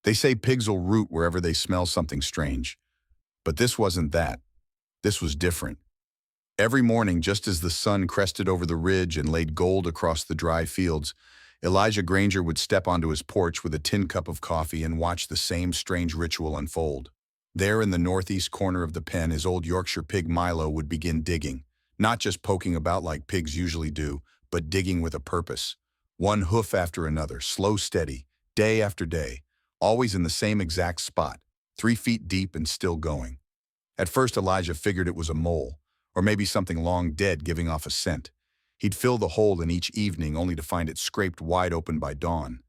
They say pigs will root wherever they smell something strange. But this wasn't that. This was different. Every morning, just as the sun crested over the ridge and laid gold across the dry fields, Elijah Granger would step onto his porch with a tin cup of coffee and watch the same strange ritual unfold. There in the northeast corner of the pen, his old Yorkshire pig Milo would begin digging, not just poking about like pigs usually do, but digging with a purpose. One hoof after another, slow, steady, day after day, always in the same exact spot, 3 feet deep and still going. At first, Elijah figured it was a mole, or maybe something long dead giving off a scent. He'd fill the hole in each evening only to find it scraped wide open by dawn.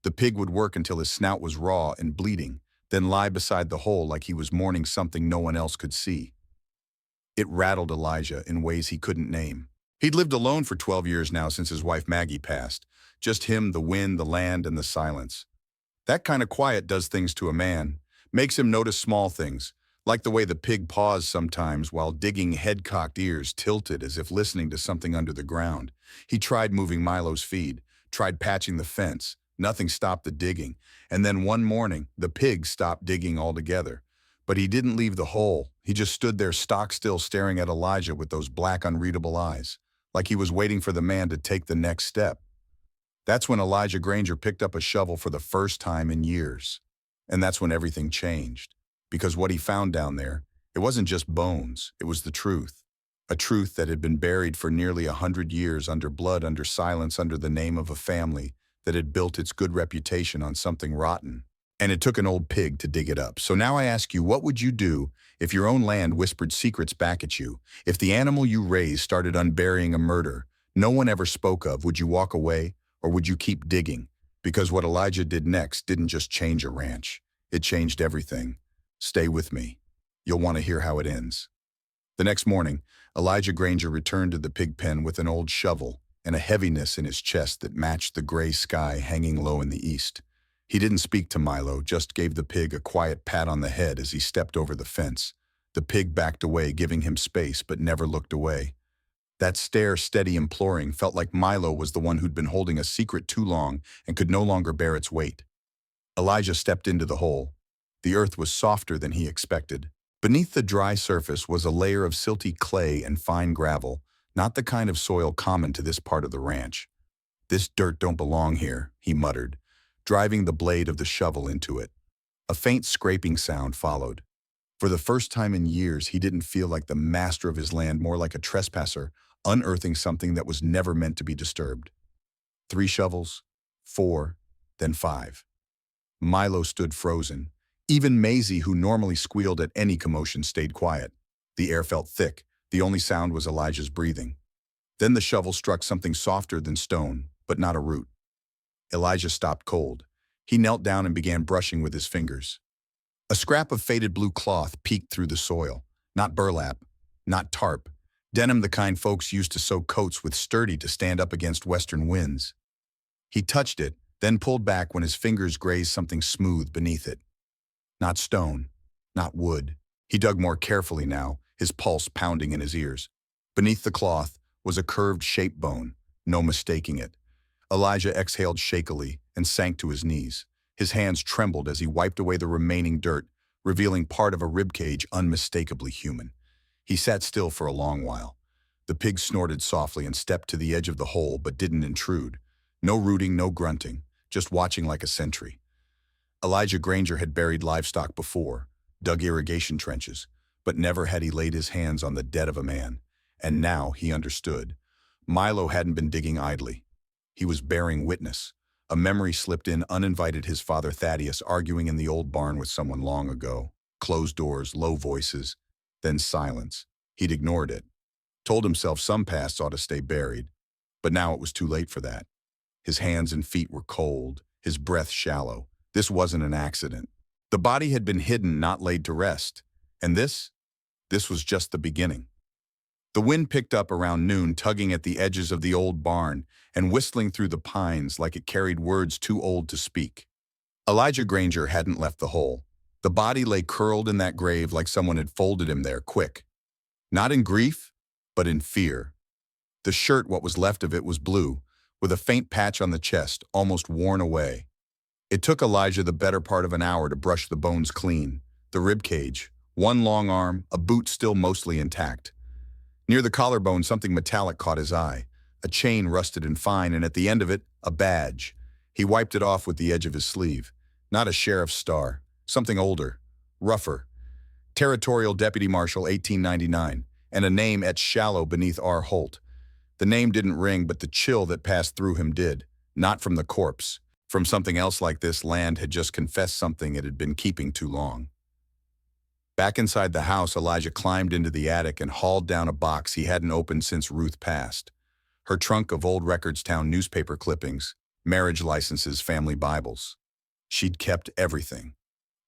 The pig would work until his snout was raw and bleeding, then lie beside the hole like he was mourning something no one else could see. It rattled Elijah in ways he couldn't name. He'd lived alone for 12 years now since his wife Maggie passed. Just him, the wind, the land, and the silence. That kind of quiet does things to a man, makes him notice small things, like the way the pig paused sometimes while digging, head-cocked, ears tilted as if listening to something under the ground. He tried moving Milo's feed, tried patching the fence. Nothing stopped the digging. And then one morning, the pig stopped digging altogether. But he didn't leave the hole. He just stood there stock-still staring at Elijah with those black, unreadable eyes, like he was waiting for the man to take the next step. That's when Elijah Granger picked up a shovel for the first time in years. And that's when everything changed. Because what he found down there, it wasn't just bones, it was the truth. A truth that had been buried for nearly 100 years under blood, under silence, under the name of a family that had built its good reputation on something rotten. And it took an old pig to dig it up. So now I ask you, what would you do if your own land whispered secrets back at you? If the animal you raised started unburying a murder no one ever spoke of, would you walk away or would you keep digging? Because what Elijah did next didn't just change a ranch. It changed everything. Stay with me. You'll want to hear how it ends. The next morning, Elijah Granger returned to the pig pen with an old shovel and a heaviness in his chest that matched the gray sky hanging low in the east. He didn't speak to Milo, just gave the pig a quiet pat on the head as he stepped over the fence. The pig backed away, giving him space, but never looked away. That stare, steady, imploring, felt like Milo was the one who'd been holding a secret too long and could no longer bear its weight. Elijah stepped into the hole. The earth was softer than he expected. Beneath the dry surface was a layer of silty clay and fine gravel, not the kind of soil common to this part of the ranch. "This dirt don't belong here," he muttered, driving the blade of the shovel into it. A faint scraping sound followed. For the first time in years, he didn't feel like the master of his land, more like a trespasser, unearthing something that was never meant to be disturbed. 3 shovels, 4, then 5. Milo stood frozen. Even Maisie, who normally squealed at any commotion, stayed quiet. The air felt thick. The only sound was Elijah's breathing. Then the shovel struck something softer than stone, but not a root. Elijah stopped cold. He knelt down and began brushing with his fingers. A scrap of faded blue cloth peeked through the soil. Not burlap, not tarp. Denim the kind folks used to sew coats with, sturdy to stand up against western winds. He touched it, then pulled back when his fingers grazed something smooth beneath it. Not stone, not wood. He dug more carefully now, his pulse pounding in his ears. Beneath the cloth was a curved shape bone, no mistaking it. Elijah exhaled shakily and sank to his knees. His hands trembled as he wiped away the remaining dirt, revealing part of a ribcage unmistakably human. He sat still for a long while. The pig snorted softly and stepped to the edge of the hole but didn't intrude. No rooting, no grunting, just watching like a sentry. Elijah Granger had buried livestock before, dug irrigation trenches, but never had he laid his hands on the dead of a man. And now he understood. Milo hadn't been digging idly. He was bearing witness. A memory slipped in uninvited, his father Thaddeus arguing in the old barn with someone long ago. Closed doors, low voices, then silence. He'd ignored it. Told himself some pasts ought to stay buried. But now it was too late for that. His hands and feet were cold, his breath shallow. This wasn't an accident. The body had been hidden, not laid to rest. And this was just the beginning. The wind picked up around noon, tugging at the edges of the old barn and whistling through the pines like it carried words too old to speak. Elijah Granger hadn't left the hole. The body lay curled in that grave like someone had folded him there, quick. Not in grief, but in fear. The shirt, what was left of it, was blue, with a faint patch on the chest, almost worn away. It took Elijah the better part of an hour to brush the bones clean. The rib cage, one long arm, a boot still mostly intact. Near the collarbone, something metallic caught his eye. A chain rusted and fine, and at the end of it, a badge. He wiped it off with the edge of his sleeve. Not a sheriff's star. Something older. Rougher. Territorial Deputy Marshal 1899, and a name etched shallow beneath R. Holt. The name didn't ring, but the chill that passed through him did. Not from the corpse. From something else like this land had just confessed something it had been keeping too long. Back inside the house, Elijah climbed into the attic and hauled down a box he hadn't opened since Ruth passed. Her trunk of old Recordstown newspaper clippings, marriage licenses, family Bibles. She'd kept everything.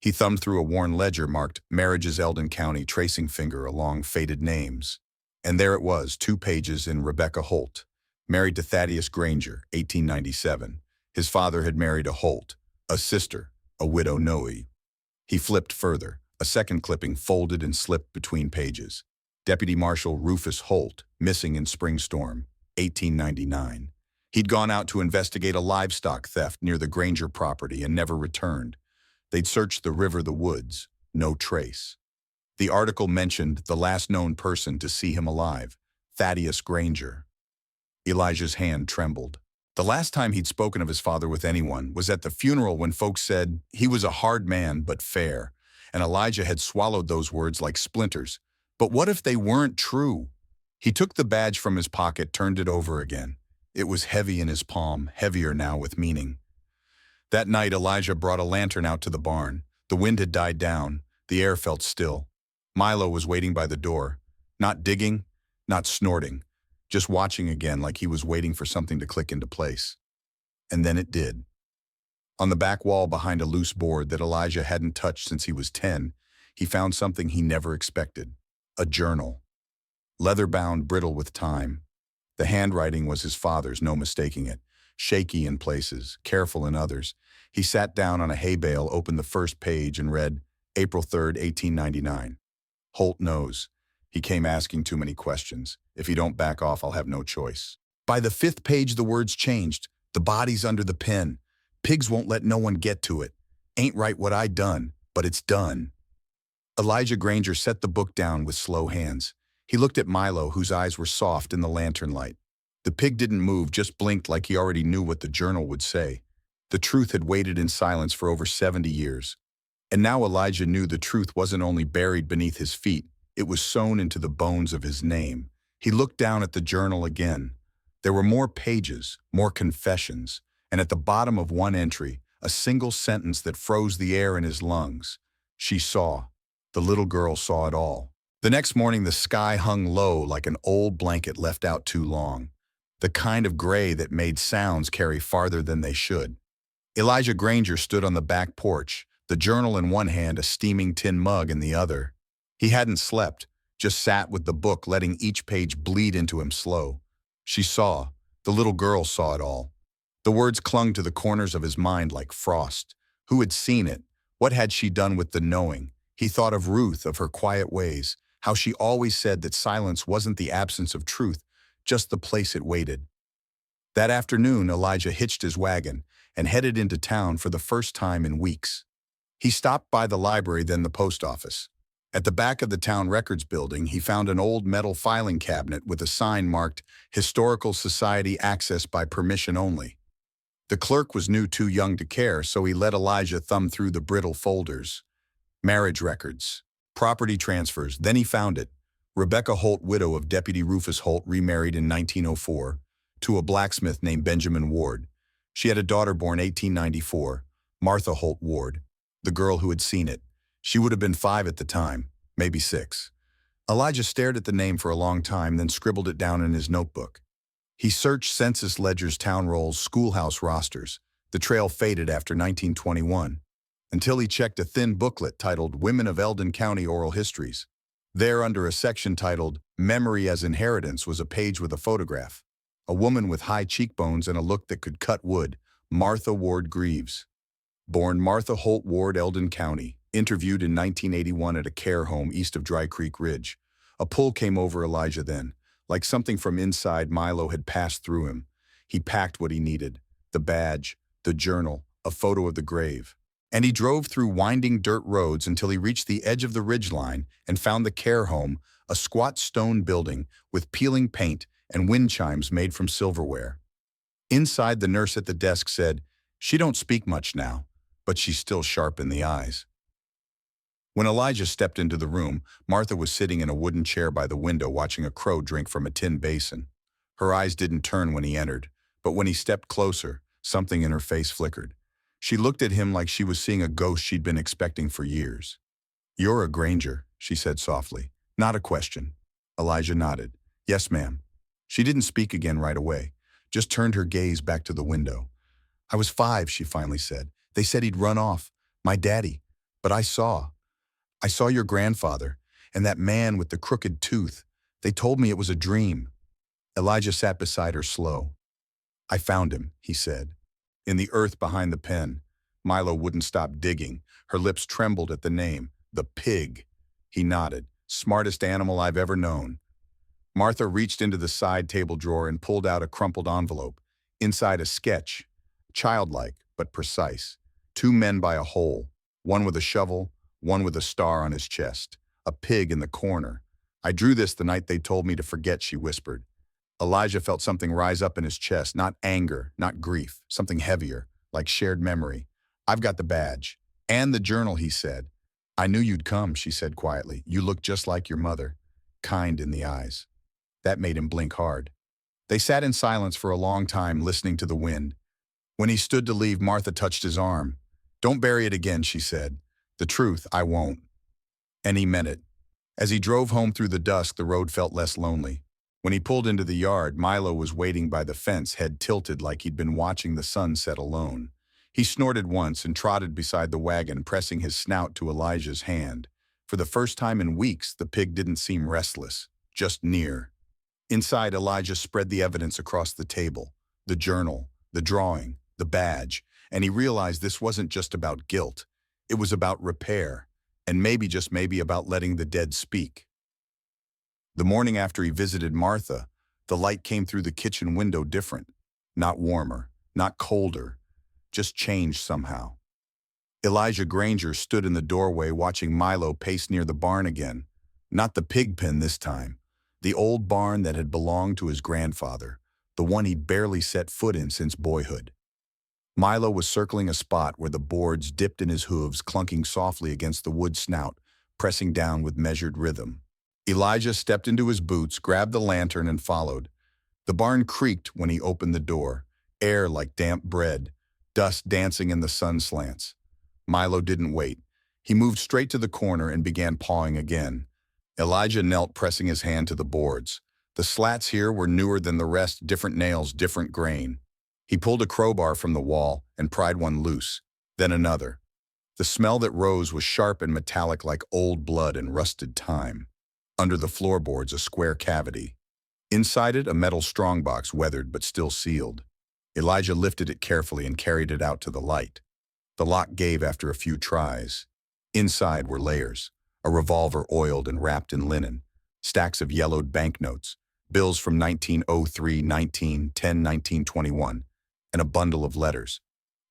He thumbed through a worn ledger marked Marriages Eldon County, tracing finger along faded names. And there it was, 2 pages in Rebecca Holt, married to Elijah Granger, 1897. His father had married a Holt, a sister, a widow Noe. He flipped further. A second clipping folded and slipped between pages. Deputy Marshal Rufus Holt, missing in spring storm, 1899. He'd gone out to investigate a livestock theft near the Granger property and never returned. They'd searched the river, the woods, no trace. The article mentioned the last known person to see him alive, Elijah Granger. Elijah's hand trembled. The last time he'd spoken of his father with anyone was at the funeral, when folks said he was a hard man but fair, and Elijah had swallowed those words like splinters. But what if they weren't true? He took the badge from his pocket, turned it over again. It was heavy in his palm, heavier now with meaning. That night, Elijah brought a lantern out to the barn. The wind had died down. The air felt still. Milo was waiting by the door, not digging, not snorting, just watching again, like he was waiting for something to click into place. And then it did. On the back wall behind a loose board that Elijah hadn't touched since he was 10, he found something he never expected. A journal. Leather-bound, brittle with time. The handwriting was his father's, no mistaking it. Shaky in places, careful in others. He sat down on a hay bale, opened the first page, and read, April 3rd, 1899. Holt knows. He came asking too many questions. If you don't back off, I'll have no choice. By the 5th page, the words changed. The body's under the pen. Pigs won't let no one get to it. Ain't right what I done, but it's done. Elijah Granger set the book down with slow hands. He looked at Milo, whose eyes were soft in the lantern light. The pig didn't move, just blinked like he already knew what the journal would say. The truth had waited in silence for over 70 years. And now Elijah knew the truth wasn't only buried beneath his feet, it was sewn into the bones of his name. He looked down at the journal again. There were more pages, more confessions, and at the bottom of one entry, a single sentence that froze the air in his lungs. She saw. The little girl saw it all. The next morning, the sky hung low like an old blanket left out too long, the kind of gray that made sounds carry farther than they should. Elijah Granger stood on the back porch, the journal in one hand, a steaming tin mug in the other. He hadn't slept, just sat with the book, letting each page bleed into him slow. She saw. The little girl saw it all. The words clung to the corners of his mind like frost. Who had seen it? What had she done with the knowing? He thought of Ruth, of her quiet ways, how she always said that silence wasn't the absence of truth, just the place it waited. That afternoon, Elijah hitched his wagon and headed into town for the first time in weeks. He stopped by the library, then the post office. At the back of the town records building, he found an old metal filing cabinet with a sign marked Historical Society, Access by Permission Only. The clerk was too young to care, so he let Elijah thumb through the brittle folders. Marriage records, property transfers. Then he found it. Rebecca Holt, widow of Deputy Rufus Holt, remarried in 1904 to a blacksmith named Benjamin Ward. She had a daughter born 1894, Martha Holt Ward, the girl who had seen it. She would have been 5 at the time, maybe 6. Elijah stared at the name for a long time, then scribbled it down in his notebook. He searched census ledgers, town rolls, schoolhouse rosters. The trail faded after 1921, until he checked a thin booklet titled Women of Eldon County Oral Histories. There, under a section titled Memory as Inheritance, was a page with a photograph. A woman with high cheekbones and a look that could cut wood, Martha Ward Greaves. Born Martha Holt Ward, Eldon County. Interviewed in 1981 at a care home east of Dry Creek Ridge. A pull came over Elijah then. Like something from inside, Milo had passed through him. He packed what he needed. The badge, the journal, a photo of the grave. And he drove through winding dirt roads until he reached the edge of the ridgeline and found the care home, a squat stone building with peeling paint and wind chimes made from silverware. Inside, the nurse at the desk said, "She don't speak much now, but she's still sharp in the eyes." When Elijah stepped into the room, Martha was sitting in a wooden chair by the window watching a crow drink from a tin basin. Her eyes didn't turn when he entered, but when he stepped closer, something in her face flickered. She looked at him like she was seeing a ghost she'd been expecting for years. "You're a Granger," she said softly. "Not a question." Elijah nodded. "Yes, ma'am." She didn't speak again right away, just turned her gaze back to the window. "I was 5, she finally said. "They said he'd run off. My daddy. But I saw your grandfather, and that man with the crooked tooth. They told me it was a dream." Elijah sat beside her slow. "I found him," he said. "In the earth behind the pen." Milo wouldn't stop digging. Her lips trembled at the name. "The pig." He nodded. "Smartest animal I've ever known." Martha reached into the side table drawer and pulled out a crumpled envelope. Inside, a sketch. Childlike, but precise. 2 men by a hole. One with a shovel, one with a star on his chest. A pig in the corner. "I drew this the night they told me to forget," she whispered. Elijah felt something rise up in his chest, not anger, not grief, something heavier, like shared memory. "I've got the badge. And the journal," he said. "I knew you'd come," she said quietly. "You look just like your mother. Kind in the eyes." That made him blink hard. They sat in silence for a long time, listening to the wind. When he stood to leave, Martha touched his arm. "Don't bury it again," she said. "The truth, I won't." And he meant it. As he drove home through the dusk, the road felt less lonely. When he pulled into the yard, Milo was waiting by the fence, head tilted like he'd been watching the sun set alone. He snorted once and trotted beside the wagon, pressing his snout to Elijah's hand. For the first time in weeks, the pig didn't seem restless, just near. Inside, Elijah spread the evidence across the table. The journal, the drawing, the badge. And he realized this wasn't just about guilt. It was about repair. And maybe, just maybe, about letting the dead speak. The morning after he visited Martha, the light came through the kitchen window different. Not warmer, not colder, just changed somehow. Elijah Granger stood in the doorway watching Milo pace near the barn again. Not the pig pen this time. The old barn that had belonged to his grandfather, the one he'd barely set foot in since boyhood. Milo was circling a spot where the boards dipped in his hooves, clunking softly against the wood snout, pressing down with measured rhythm. Elijah stepped into his boots, grabbed the lantern, and followed. The barn creaked when he opened the door, air like damp bread, dust dancing in the sun slants. Milo didn't wait. He moved straight to the corner and began pawing again. Elijah knelt, pressing his hand to the boards. The slats here were newer than the rest, different nails, different grain. He pulled a crowbar from the wall and pried one loose, then another. The smell that rose was sharp and metallic like old blood and rusted time. Under the floorboards, a square cavity. Inside it, a metal strongbox, weathered but still sealed. Elijah lifted it carefully and carried it out to the light. The lock gave after a few tries. Inside were layers, a revolver oiled and wrapped in linen, stacks of yellowed banknotes, bills from 1903, 1910, 1921, and a bundle of letters.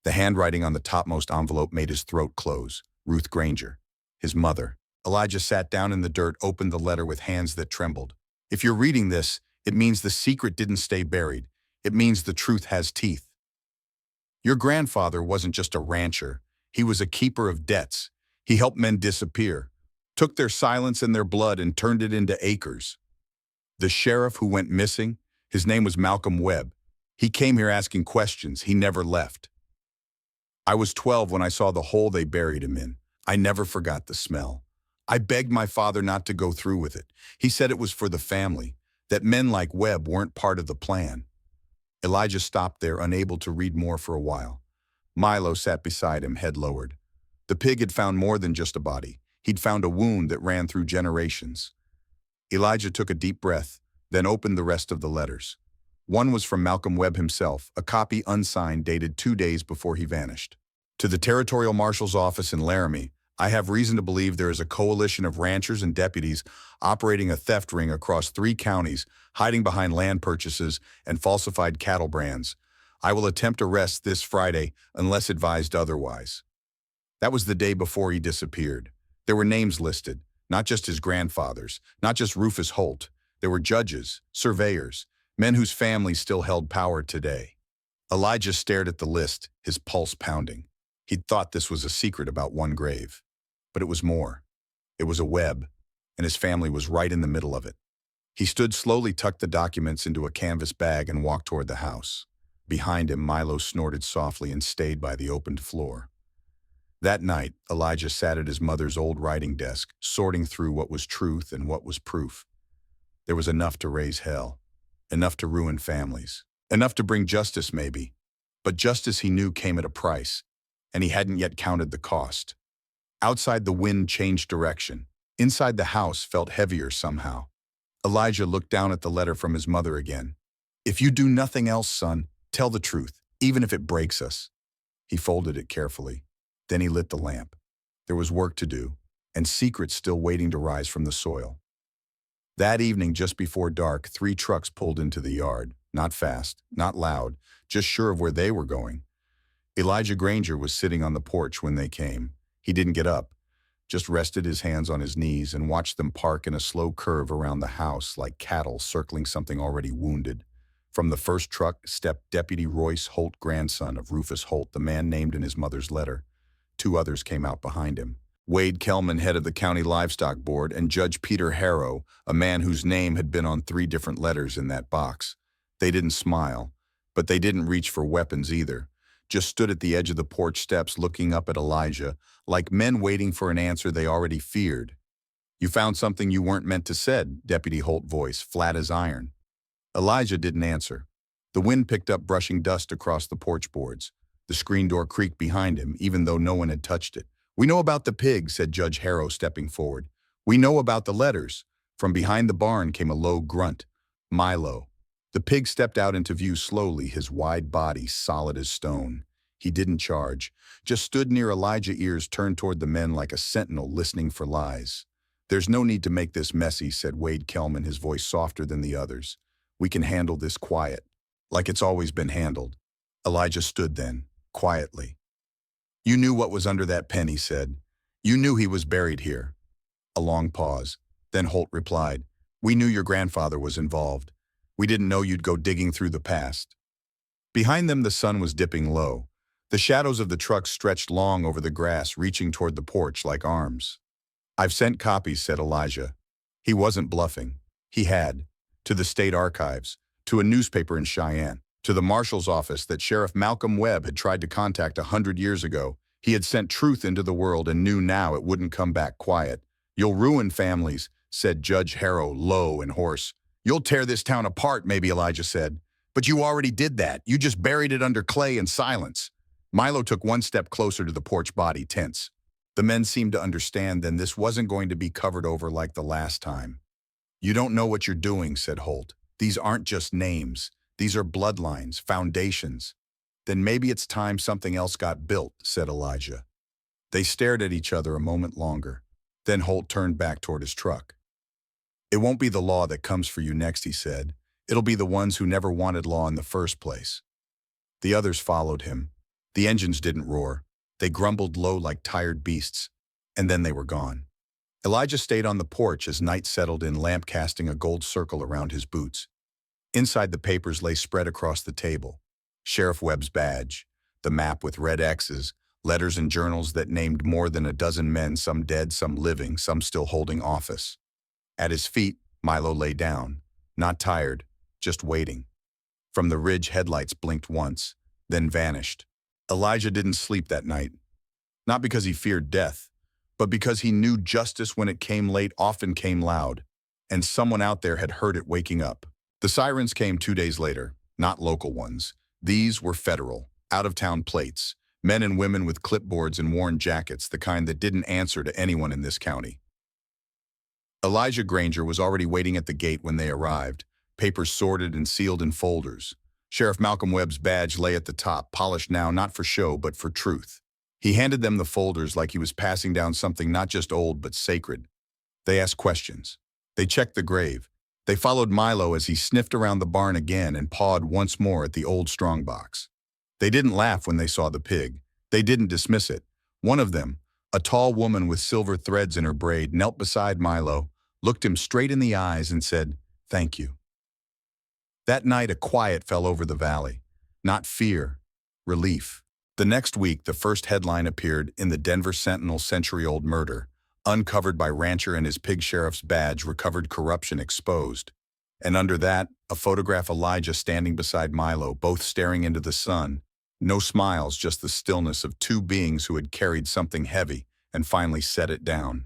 The handwriting on the topmost envelope made his throat close. Ruth Granger, his mother. Elijah sat down in the dirt, opened the letter with hands that trembled. "If you're reading this, it means the secret didn't stay buried. It means the truth has teeth. Your grandfather wasn't just a rancher. He was a keeper of debts. He helped men disappear, took their silence and their blood and turned it into acres. The sheriff who went missing, his name was Malcolm Webb. He came here asking questions. He never left. I was 12 when I saw the hole they buried him in. I never forgot the smell. I begged my father not to go through with it. He said it was for the family, that men like Webb weren't part of the plan." Elijah stopped there, unable to read more for a while. Milo sat beside him, head lowered. The pig had found more than just a body. He'd found a wound that ran through generations. Elijah took a deep breath, then opened the rest of the letters. One was from Malcolm Webb himself, a copy unsigned dated 2 days before he vanished. "To the Territorial Marshal's office in Laramie, I have reason to believe there is a coalition of ranchers and deputies operating a theft ring across 3 counties, hiding behind land purchases and falsified cattle brands. I will attempt arrest this Friday unless advised otherwise. That was the day before he disappeared. There were names listed, not just his grandfather's, not just Rufus Holt. There were judges, surveyors, men whose families still held power today. Elijah stared at the list, his pulse pounding. He'd thought this was a secret about one grave. But it was more. It was a web, and his family was right in the middle of it. He stood slowly, tucked the documents into a canvas bag, and walked toward the house. Behind him, Milo snorted softly and stayed by the opened floor. That night, Elijah sat at his mother's old writing desk, sorting through what was truth and what was proof. There was enough to raise hell, enough to ruin families, enough to bring justice maybe. But justice, he knew, came at a price, and he hadn't yet counted the cost. Outside, the wind changed direction. Inside, the house felt heavier somehow. Elijah looked down at the letter from his mother again. "If you do nothing else, son, tell the truth, even if it breaks us." He folded it carefully. Then he lit the lamp. There was work to do, and secrets still waiting to rise from the soil. That evening, just before dark, 3 trucks pulled into the yard. Not fast, not loud, just sure of where they were going. Elijah Granger was sitting on the porch when they came. He didn't get up, just rested his hands on his knees and watched them park in a slow curve around the house like cattle circling something already wounded. From the first truck stepped Deputy Royce Holt, grandson of Rufus Holt, the man named in his mother's letter. 2 others came out behind him. Wade Kellman, head of the County Livestock Board, and Judge Peter Harrow, a man whose name had been on 3 different letters in that box. They didn't smile, but they didn't reach for weapons either. Just stood at the edge of the porch steps looking up at Elijah, like men waiting for an answer they already feared. "You found something you weren't meant to said," Deputy Holt voice, flat as iron. Elijah didn't answer. The wind picked up, brushing dust across the porch boards. The screen door creaked behind him, even though no one had touched it. "We know about the pig," said Judge Harrow, stepping forward. "We know about the letters." From behind the barn came a low grunt. "Milo." The pig stepped out into view slowly, his wide body solid as stone. He didn't charge, just stood near Elijah, ears turned toward the men like a sentinel listening for lies. "There's no need to make this messy," said Wade Kellman, his voice softer than the others. "We can handle this quiet, like it's always been handled." Elijah stood then, quietly. "You knew what was under that pen," he said. "You knew he was buried here." A long pause. Then Holt replied, "We knew your grandfather was involved. We didn't know you'd go digging through the past." Behind them, the sun was dipping low. The shadows of the trucks stretched long over the grass, reaching toward the porch like arms. "I've sent copies," said Elijah. He wasn't bluffing. He had. To the state archives, to a newspaper in Cheyenne, to the marshal's office that Sheriff Malcolm Webb had tried to contact 100 years ago. He had sent truth into the world and knew now it wouldn't come back quiet. "You'll ruin families," said Judge Harrow, low and hoarse. "You'll tear this town apart," maybe Elijah said. "But you already did that. You just buried it under clay and silence." Milo took 1 step closer to the porch, body tense. The men seemed to understand then this wasn't going to be covered over like the last time. "You don't know what you're doing," said Holt. "These aren't just names. These are bloodlines, foundations." "Then maybe it's time something else got built," said Elijah. They stared at each other a moment longer. Then Holt turned back toward his truck. "It won't be the law that comes for you next," he said. "It'll be the ones who never wanted law in the first place." The others followed him. The engines didn't roar. They grumbled low like tired beasts. And then they were gone. Elijah stayed on the porch as night settled in, lamp casting a gold circle around his boots. Inside, the papers lay spread across the table. Sheriff Webb's badge, the map with red X's, letters and journals that named more than a dozen men, some dead, some living, some still holding office. At his feet, Milo lay down, not tired, just waiting. From the ridge, headlights blinked once, then vanished. Elijah didn't sleep that night. Not because he feared death, but because he knew justice, when it came late, often came loud, and someone out there had heard it waking up. The sirens came 2 days later, not local ones. These were federal, out-of-town plates, men and women with clipboards and worn jackets, the kind that didn't answer to anyone in this county. Elijah Granger was already waiting at the gate when they arrived, papers sorted and sealed in folders. Sheriff Malcolm Webb's badge lay at the top, polished now not for show but for truth. He handed them the folders like he was passing down something not just old but sacred. They asked questions. They checked the grave. They followed Milo as he sniffed around the barn again and pawed once more at the old strongbox. They didn't laugh when they saw the pig. They didn't dismiss it. One of them, a tall woman with silver threads in her braid, knelt beside Milo, looked him straight in the eyes and said, "Thank you." That night, a quiet fell over the valley. Not fear, relief. The next week, the first headline appeared in the Denver Sentinel, century-old murder, uncovered by rancher and his pig sheriff's badge, recovered corruption exposed. And under that, a photograph Elijah standing beside Milo, both staring into the sun. No smiles, just the stillness of two beings who had carried something heavy and finally set it down.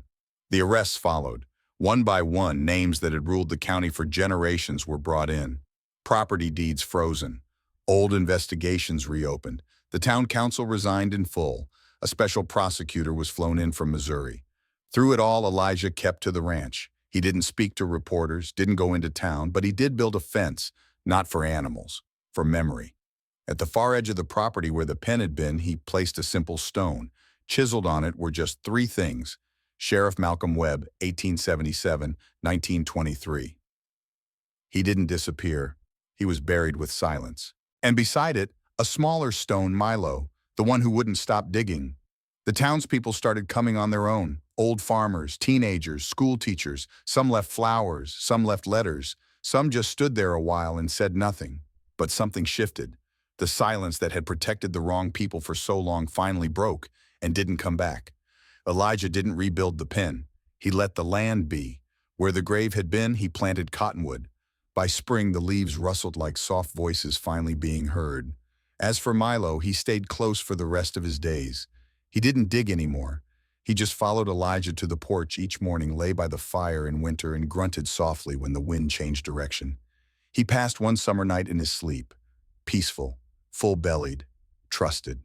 The arrests followed. One by one, names that had ruled the county for generations were brought in. Property deeds frozen. Old investigations reopened. The town council resigned in full. A special prosecutor was flown in from Missouri. Through it all, Elijah kept to the ranch. He didn't speak to reporters, didn't go into town, but he did build a fence, not for animals, for memory. At the far edge of the property where the pen had been, he placed a simple stone. Chiseled on it were just three things: Sheriff Malcolm Webb, 1877-1923. He didn't disappear. He was buried with silence. And beside it, a smaller stone, Milo, the one who wouldn't stop digging. The townspeople started coming on their own. Old farmers, teenagers, school teachers. Some left flowers, some left letters. Some just stood there a while and said nothing. But something shifted. The silence that had protected the wrong people for so long finally broke and didn't come back. Elijah didn't rebuild the pen. He let the land be. Where the grave had been, he planted cottonwood. By spring, the leaves rustled like soft voices finally being heard. As for Milo, he stayed close for the rest of his days. He didn't dig anymore. He just followed Elijah to the porch each morning, lay by the fire in winter, and grunted softly when the wind changed direction. He passed one summer night in his sleep, peaceful, full-bellied, trusted.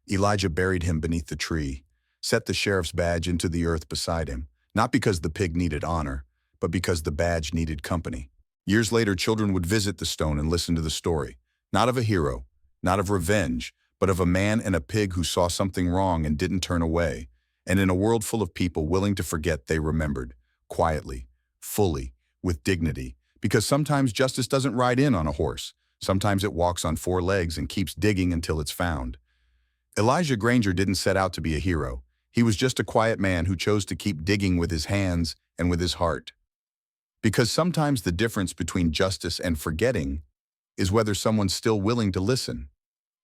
Elijah buried him beneath the tree, set the sheriff's badge into the earth beside him, not because the pig needed honor, but because the badge needed company. Years later, children would visit the stone and listen to the story, not of a hero, not of revenge, but of a man and a pig who saw something wrong and didn't turn away. And in a world full of people willing to forget, they remembered, quietly, fully, with dignity, because sometimes justice doesn't ride in on a horse. Sometimes it walks on four legs and keeps digging until it's found. Elijah Granger didn't set out to be a hero. He was just a quiet man who chose to keep digging with his hands and with his heart. Because sometimes the difference between justice and forgetting is whether someone's still willing to listen.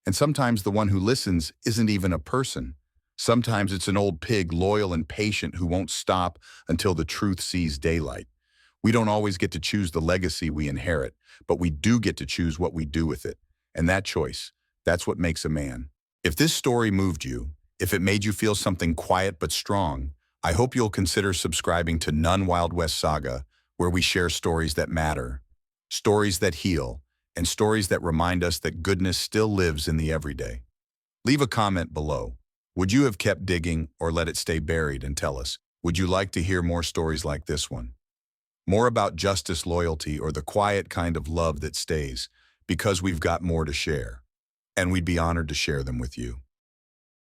And sometimes the one who listens isn't even a person. Sometimes it's an old pig, loyal and patient, who won't stop until the truth sees daylight. We don't always get to choose the legacy we inherit, but we do get to choose what we do with it. And that choice, that's what makes a man. If this story moved you, if it made you feel something quiet but strong, I hope you'll consider subscribing to None Wild West Saga, where we share stories that matter, stories that heal, and stories that remind us that goodness still lives in the everyday. Leave a comment below. Would you have kept digging or let it stay buried? And tell us, would you like to hear more stories like this one? More about justice, loyalty, or the quiet kind of love that stays, because we've got more to share. And we'd be honored to share them with you.